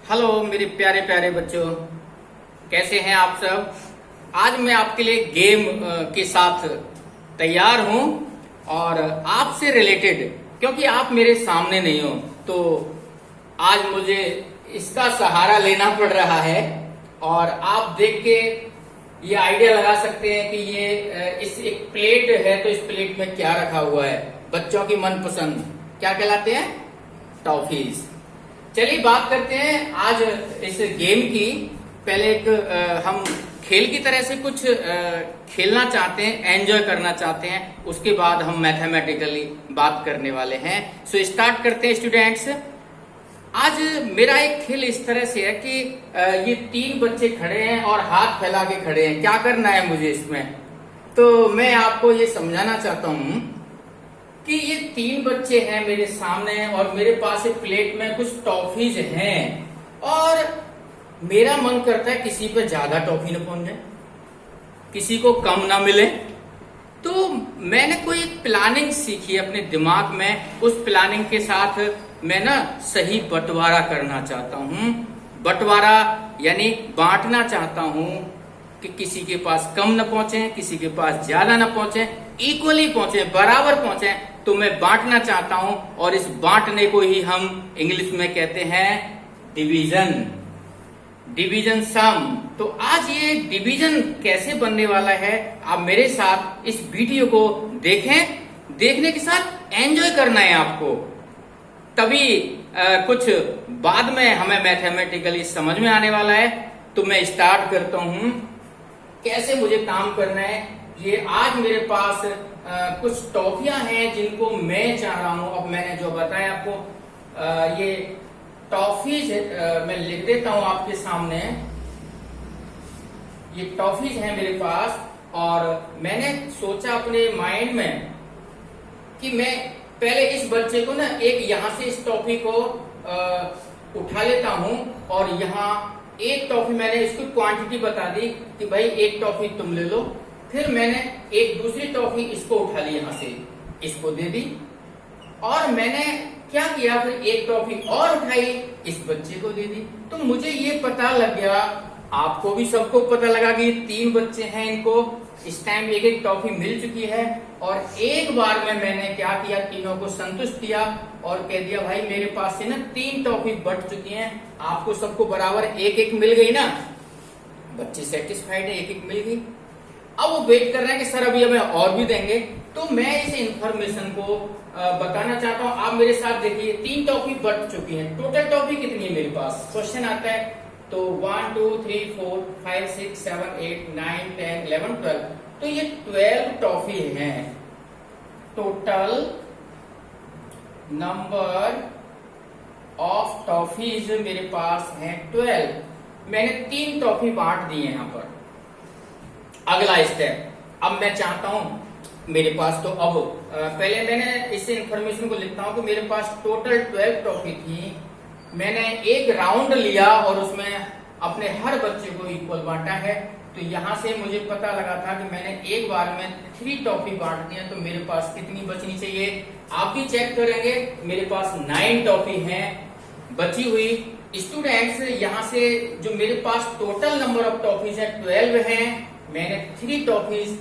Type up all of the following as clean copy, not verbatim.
Hello मेरे प्यारे प्यारे बच्चों, कैसे हैं आप सब। आज मैं आपके लिए गेम के साथ तैयार हूं और आपसे रिलेटेड, क्योंकि आप मेरे सामने नहीं हो तो आज मुझे इसका सहारा लेना पड़ रहा है। और आप देख के ये आइडिया लगा सकते हैं कि ये इस एक प्लेट है तो इस प्लेट में क्या रखा हुआ है। बच्चों की मनपसंद क्या कहलाते हैं? टॉफीज। चलिए बात करते हैं आज इस गेम की। पहले एक हम खेल की तरह से कुछ खेलना चाहते हैं, एंजॉय करना चाहते हैं, उसके बाद हम मैथमेटिकली बात करने वाले हैं। सो स्टार्ट करते हैं स्टूडेंट्स। आज मेरा एक खेल इस तरह से है कि ये 3 बच्चे खड़े हैं और हाथ फैला के खड़े हैं। क्या करना है मुझे इसमें? तो मैं आपको ये समझाना चाहता हूं कि ये 3 बच्चे हैं मेरे सामने और मेरे पास एक प्लेट में कुछ टॉफीज हैं और मेरा मन करता है किसी पे ज्यादा टॉफी न पहुंच जाए, किसी को कम ना मिले। तो मैंने कोई एक प्लानिंग सीखी अपने दिमाग में। उस प्लानिंग के साथ मैं ना सही बंटवारा करना चाहता हूं। बंटवारा यानी बांटना चाहता हूं कि किसी के पास कम न पहुंचे, किसी के पास ज्यादा न पहुंचे, इक्वली पहुंचे, बराबर पहुंचे। तो मैं बांटना चाहता हूं और इस बांटने को ही हम इंग्लिश में कहते हैं डिवीजन, डिवीजन सम। तो आज ये डिवीजन कैसे बनने वाला है, आप मेरे साथ इस वीडियो को देखें। देखने के साथ एंजॉय करना है आपको, तभी कुछ बाद में हमें मैथमेटिकली समझ में आने वाला है। तो मैं स्टार्ट करता हूं कैसे मुझे काम करना है। ये आज मेरे पास कुछ टॉफियां हैं जिनको मैं चाह रहा हूं। अब मैंने जो बताया आपको, ये टॉफीज मैं लिख देता हूं आपके सामने। ये टॉफीज हैं मेरे पास और मैंने सोचा अपने माइंड में कि मैं पहले इस बच्चे को ना एक यहां से इस टॉफी को उठा लेता हूं और यहां एक टॉफी मैंने इसकी क्वांटिटी बता दी कि भाई एक टॉफी तुम ले लो। फिर मैंने एक दूसरी टॉफी इसको उठा ली, यहां से इसको दे दी। और मैंने क्या किया, फिर एक टॉफी और उठाई, इस बच्चे को दे दी। तो मुझे ये पता लग गया, आपको भी सबको पता लगा कि 3 बच्चे हैं, इनको इस टाइम एक एक टॉफी मिल चुकी है। और एक बार में मैंने क्या किया, तीनों को संतुष्ट किया और कह दिया भाई मेरे पास से ना 3 टॉफी बट चुकी हैं, आपको सबको बराबर एक एक मिल गई ना। बच्चे सेटिस्फाइड है, एक एक मिल गई। अब वो वेट कर रहे हैं कि सर अभी हमें और भी देंगे। तो मैं इस इंफॉर्मेशन को बताना चाहता हूं। आप मेरे साथ देखिए, 3 टॉफी बट चुकी हैं। टोटल टॉफी कितनी है मेरे पास? क्वेश्चन आता है तो 1 2 3 4 5 6 7 8 9 10 11 12। तो ये 12 टॉफी हैं। टोटल नंबर ऑफ टॉफीज मेरे पास हैं 12। मैंने 3 टॉफी बांट दी है यहां पर। अगला स्टेप, अब मैं चाहता हूं मेरे पास तो अब पहले मैंने इस इंफॉर्मेशन को लिखता हूं कि मेरे पास टोटल 12 टॉफी थी। मैंने एक राउंड लिया और उसमें अपने हर बच्चे को इक्वल बांटा है। तो यहां से मुझे पता लगा था कि मैंने एक बार में 3 टॉफी बांट दी है, तो मेरे पास कितनी बचनी चाहिए? आप भी चेक करेंगे, मेरे पास 9 टॉफी हैं बची हुई। स्टूडेंट्स, यहां से जो मेरे पास टोटल नंबर ऑफ टॉफीज है 12 हैं। मैंने 3 टॉफीज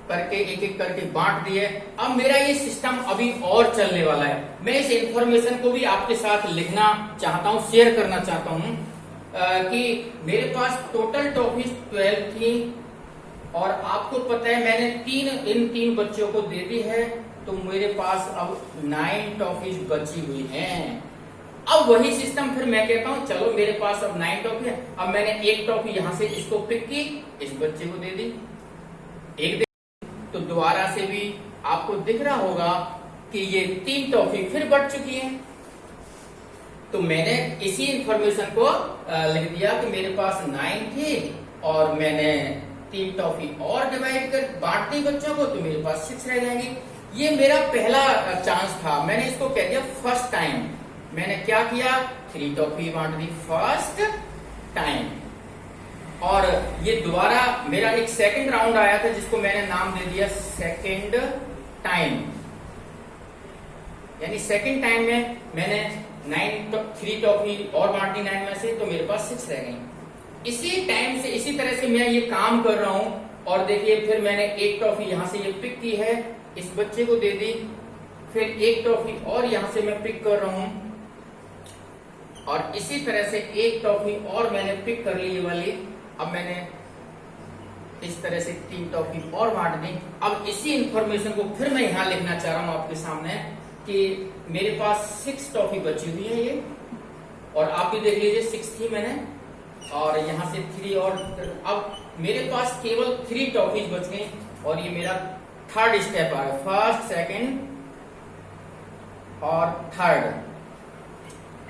करके एक एक करके बांट दिए। अब मेरा ये सिस्टम अभी और चलने वाला है। मैं इस इंफॉर्मेशन को भी आपके साथ लिखना चाहता हूं, शेयर करना चाहता हूं कि मेरे पास टोटल टॉफीज 12 थी और आपको पता है मैंने इन 3 बच्चों को दे दी है। तो मेरे पास अब 9 टॉफीज बची हुई हैं। अब वही सिस्टम फिर मैं कहता हूं चलो मेरे पास अब 9 टॉफी है। अब मैंने एक टॉफी यहां से इसको पिक की, इस बच्चे को दे दी, एक दे। तो दोबारा से भी आपको दिख रहा होगा कि ये 3 टॉफी फिर बढ़ चुकी है। तो मैंने इसी इंफॉर्मेशन को लिख दिया कि मेरे पास 9 थे और मैंने 3 टॉफी और डिवाइड कर बांट दी बच्चों को, तो मेरे पास 6 रह जाएंगी। ये मेरा पहला चांस था। मैंने इसको कह दिया फर्स्ट टाइम। मैंने क्या किया, 3 टॉफी बांट दी फर्स्ट टाइम। और ये दोबारा मेरा एक सेकंड राउंड आया था जिसको मैंने नाम दे दिया सेकंड टाइम। यानी सेकंड टाइम में मैंने 3 टॉफी और बांटनी 9 में से, तो मेरे पास 6 रह गई। इसी टाइम से इसी तरह से मैं ये काम कर रहा हूं, और देखिए फिर मैंने एक टॉफी यहां से ये पिक की है, इस बच्चे को दे दी, फिर एक टॉफी और यहां से मैं पिक कर रहा हूं, और इसी तरह से एक टॉफी और मैंने पिक कर ली ये वाली। अब मैंने इस तरह से 3 टॉफी और बांट दी। अब इसी इंफॉर्मेशन को फिर मैं यहां लिखना चाह रहा हूं आपके सामने कि मेरे पास 6 टॉफी बची हुई है ये, और आप भी देख लीजिए 6 थी मैंने, और यहां से 3 और। अब मेरे पास केवल 3 टॉफीज बच गई, और ये मेरा थर्ड स्टेप आ गया, फर्स्ट, सेकंड और थर्ड।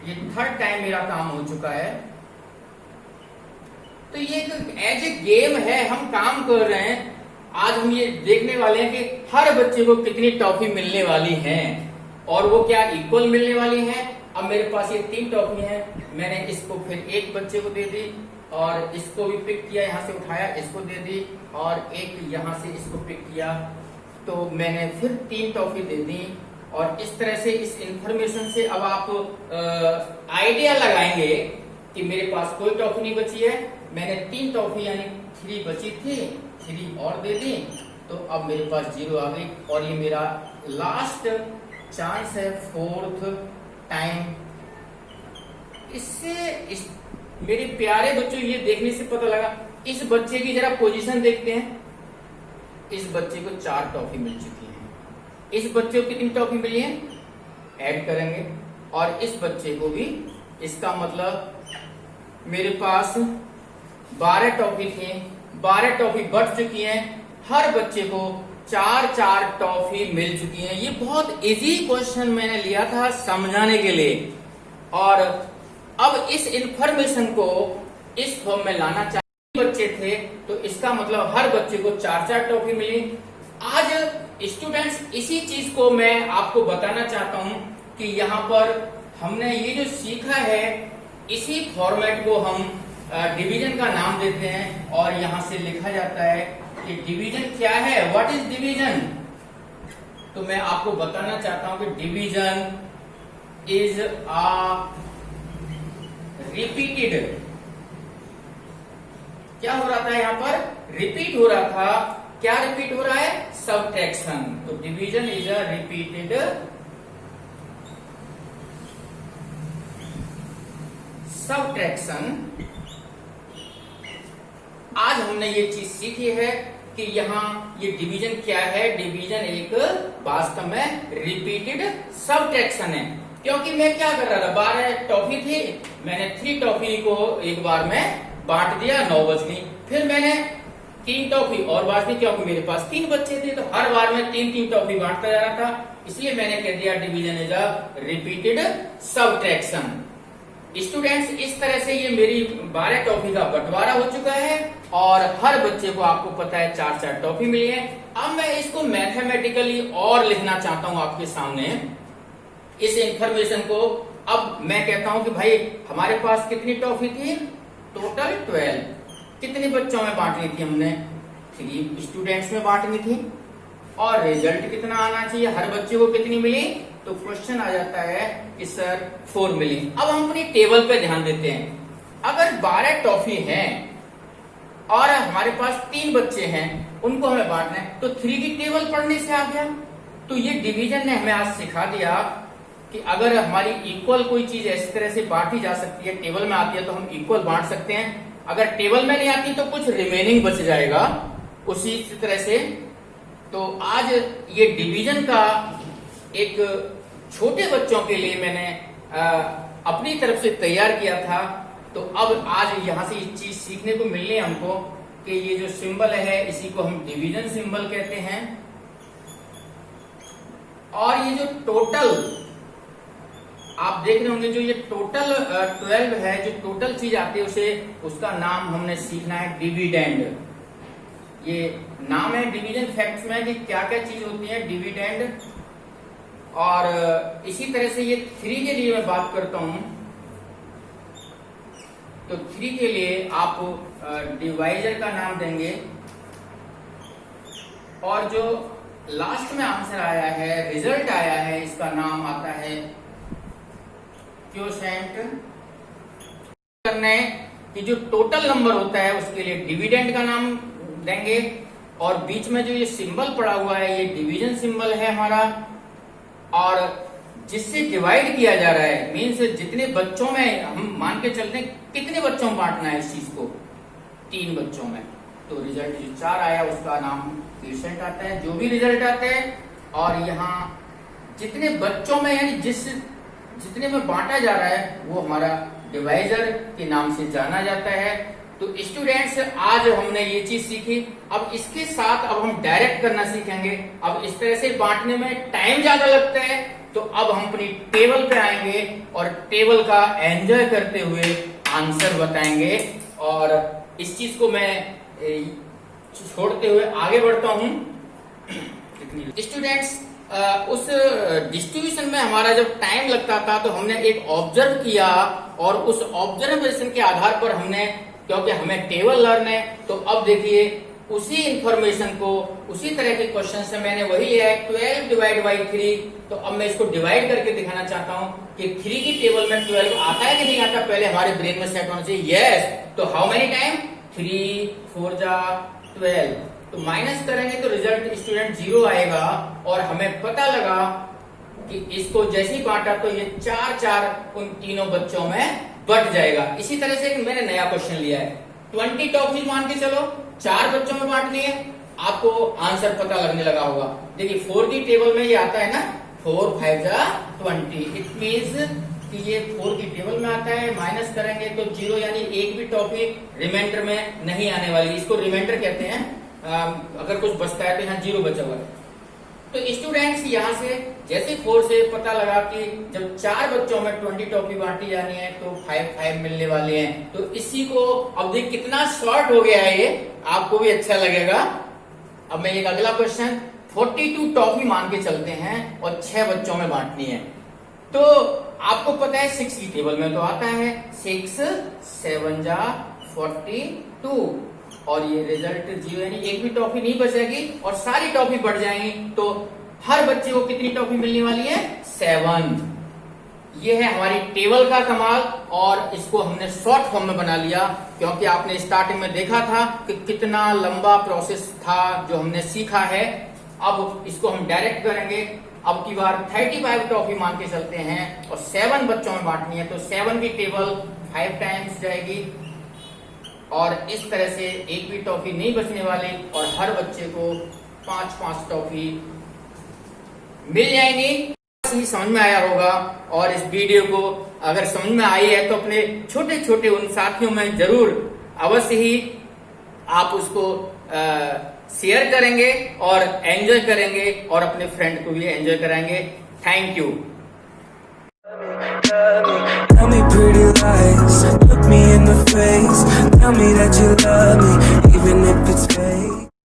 ये थर्ड टाइम मेरा काम हो चुका है। तो ये एज ए गेम है, हम काम कर रहे हैं। आज हम ये देखने वाले हैं कि हर बच्चे को कितनी टॉफी मिलने वाली है, और वो क्या इक्वल मिलने वाली है। अब मेरे पास ये 3 टॉफी है, मैंने इसको फिर एक बच्चे को दे दी, और इसको भी पिक किया, यहां से उठाया, इसको दे दी, और एक यहां से इसको पिक किया, तो मैंने फिर 3 टॉफी दे दी। और इस तरह से इस इंफॉर्मेशन से अब आप आइडिया लगाएंगे कि मेरे पास कोई टॉफी नहीं बची है, मैंने 3 टॉफी यानी 3 बची थी, 3 और दे दी, तो अब मेरे पास 0 आ गई, और ये मेरा लास्ट चांस है, 4th टाइम। इससे मेरे प्यारे बच्चों, ये देखने से पता लगा, इस बच्चे की जरा पोजीशन देखते हैं। इस बच्चे को 4 टॉफी मिल चुकी है, इस बच्चे को कितनी टॉफी मिली है, ऐड करेंगे, और इस बच्चे को भी। इसका मतलब मेरे पास 12 टॉफी थी, 12 टॉफी बढ़ चुकी हैं, हर बच्चे को 4-4 टॉफी मिल चुकी हैं। ये बहुत इजी क्वेश्चन मैंने लिया था समझाने के लिए, और अब इस इंफॉर्मेशन को इस फॉर्म में लाना चाहिए। बच्चे थे तो इसका मतलब हर बच्चे को 4-4 टॉफी मिली। आज स्टूडेंट्स, इसी चीज को मैं आपको बताना चाहता हूं कि यहाँ पर हमने ये जो सीखा है, इसी फॉर्मेट को हम डिवीजन का नाम देते हैं, और यहां से लिखा जाता है कि डिवीजन क्या है, व्हाट इज डिवीजन। तो मैं आपको बताना चाहता हूं कि डिवीजन इज अ रिपीटेड, क्या हो रहा था यहाँ पर, रिपीट हो रहा था। क्या रिपीट हो रहा है, सबट्रैक्शन। तो division is a repeated subtraction. आज हमने ये चीज सीखी है कि यहाँ ये डिवीजन क्या है, डिवीजन एक वास्तव में रिपीटेड सबट्रैक्शन है। क्योंकि मैं क्या कर रहा था, 12 टॉफी थी, मैंने 3 टॉफी को एक बार में बांट दिया, 9 बच गई। फिर मैंने 3 टॉफी और बांट दी, क्योंकि मेरे पास 3 बच्चे थे, तो हर बार में 3-3 टॉफी बांटता जा रहा था, इसलिए मैंने कह दिया division is a repeated subtraction. Students, इस तरह से ये मेरी 12 टॉफी का बंटवारा हो चुका है, और हर बच्चे को आपको पता है 4-4 टॉफी मिली है। अब मैं इसको मैथमेटिकली और लिखना चाहता हूं आपके सामने इस इंफॉर्मेशन को। अब मैं कहता हूं कि भाई हमारे पास कितनी टॉफी थी, टोटल 12। कितने बच्चों में बांटनी थी हमने, 3 स्टूडेंट्स में बांटनी थी, और रिजल्ट कितना आना चाहिए, हर बच्चे को कितनी मिली। तो क्वेश्चन आ जाता है कि सर 4 मिली। अब हम अपनी टेबल पे ध्यान देते हैं। अगर 12 टॉफी है और हमारे पास 3 बच्चे हैं, उनको हमें बांटना है, तो 3 की टेबल पढ़ने से आ गया। तो ये डिवीजन ने हमें आज सिखा दिया कि अगर हमारी इक्वल कोई चीज इस तरह से बांटी जा सकती है, टेबल में आती है तो हम इक्वल बांट सकते हैं। अगर टेबल में नहीं आती तो कुछ रिमेनिंग बच जाएगा उसी तरह से। तो आज ये डिवीजन का एक छोटे बच्चों के लिए मैंने अपनी तरफ से तैयार किया था। तो अब आज यहां से ये चीज सीखने को मिलनी है हमको कि ये जो सिंबल है इसी को हम डिवीजन सिंबल कहते हैं। और ये जो टोटल आप देख रहे होंगे, जो ये टोटल 12 है, जो टोटल चीज आती है उसे उसका नाम हमने सीखना है डिविडेंड। ये नाम है डिवीजन फैक्ट्स में कि क्या क्या चीज होती है डिविडेंड। और इसी तरह से ये 3 के लिए मैं बात करता हूं, तो 3 के लिए आप डिवाइजर का नाम देंगे। और जो लास्ट में आंसर आया है, रिजल्ट आया है, इसका नाम आता है क्वोशेंट करने कि जो टोटल नंबर होता है उसके लिए डिविडेंड का नाम देंगे, और बीच में जो ये सिंबल पड़ा हुआ है ये डिवीजन सिंबल है हमारा, और जिससे डिवाइड किया जा रहा है मीन्स जितने बच्चों में हम मान के चलते हैं कितने बच्चों में बांटना है इस चीज को, 3 बच्चों में, तो रिजल्ट जो 4 आया उसका नाम क्वोशेंट आता है, जो भी रिजल्ट आता है। और यहाँ जितने बच्चों में यानी जितने में बांटा जा रहा है वो हमारा डिवाइजर के नाम से जाना जाता है। तो स्टूडेंट्स आज हमने ये चीज सीखी, अब इसके साथ अब हम डायरेक्ट करना सीखेंगे। अब इस तरह से बांटने में टाइम ज्यादा लगता है, तो अब हम अपनी टेबल पे आएंगे और टेबल का एंजॉय करते हुए आंसर बताएंगे। और इस चीज को मैं छोड़ते हुए आगे बढ़ता हूं। स्टूडेंट्स उस डिस्ट्रीब्यूशन में हमारा जब टाइम लगता था तो हमने एक ऑब्जर्व किया, और उस ऑब्जर्वेशन के आधार पर हमने, क्योंकि हमें टेबल लर्न है, तो अब देखिए उसी इंफॉर्मेशन को उसी तरह के क्वेश्चन से मैंने वही लिया है 12 डिवाइड बाई 3। तो अब मैं इसको डिवाइड करके दिखाना चाहता हूं कि 3 की टेबल में 12 आता है कि नहीं आता, पहले हमारे ब्रेन में सेट होना चाहिए। यस, तो हाउ मेनी टाइम, 3 4 जा 12, तो माइनस करेंगे तो रिजल्ट स्टूडेंट 0 आएगा। और हमें पता लगा कि इसको जैसे ही बांटा तो ये 4 उन तीनों बच्चों में बट जाएगा। इसी तरह से मैंने नया क्वेश्चन लिया है, 20 टॉफी मान के चलो 4 बच्चों में बांटनी है, आपको आंसर पता लगने लगा होगा। देखिए 4 की टेबल में ये आता है ना, 4 5 जा 20, इट मीन्स कि ये 4 की टेबल में आता है, माइनस करेंगे तो 0, यानी एक भी टॉफी रिमाइंडर में नहीं आने वाली, इसको रिमाइंडर कहते हैं। अगर कुछ बचता है तो यहाँ 0 बचा हुआ है। तो स्टूडेंट्स यहाँ से जैसे 4 से पता लगा कि जब 4 बच्चों में 20 टॉफी बांटी जानी है तो 5 मिलने वाले हैं। तो इसी को अब देख कितना शॉर्ट हो गया है, ये आपको भी अच्छा लगेगा। अब मैं एक अगला क्वेश्चन, 42 टॉफी मान के चलते हैं और 6 बच्चों में बांटनी है। तो आपको पता है 6 की टेबल में तो आता है 6 7 जा 42, और ये रिजल्ट 0, यानी एक भी टॉफी नहीं बचेगी और सारी टॉफी बढ़ जाएंगी। तो हर बच्चे को कितनी टॉफी मिलने वाली है, 7। ये है हमारी टेबल का कमाल, और इसको हमने शॉर्ट फॉर्म में बना लिया, क्योंकि आपने स्टार्टिंग में देखा था कि कितना लंबा प्रोसेस था जो हमने सीखा है। अब इसको हम डायरेक्ट करेंगे। अब की बार 35 टॉफी मान के चलते हैं और 7 बच्चों में बांटनी है, तो 7 की टेबल 5 टाइम्स जाएगी, और इस तरह से एक भी टॉफी नहीं बचने वाली, और हर बच्चे को 5 टॉफी मिल जाएंगी। ही समझ में आया होगा, और इस वीडियो को अगर समझ में आई है तो अपने छोटे छोटे उन साथियों में जरूर अवश्य ही आप उसको शेयर करेंगे और एंजॉय करेंगे, और अपने फ्रेंड को भी एंजॉय कराएंगे। Thank you. Tell me pretty lies, look me in the face, tell me that you love me, even if it's fake.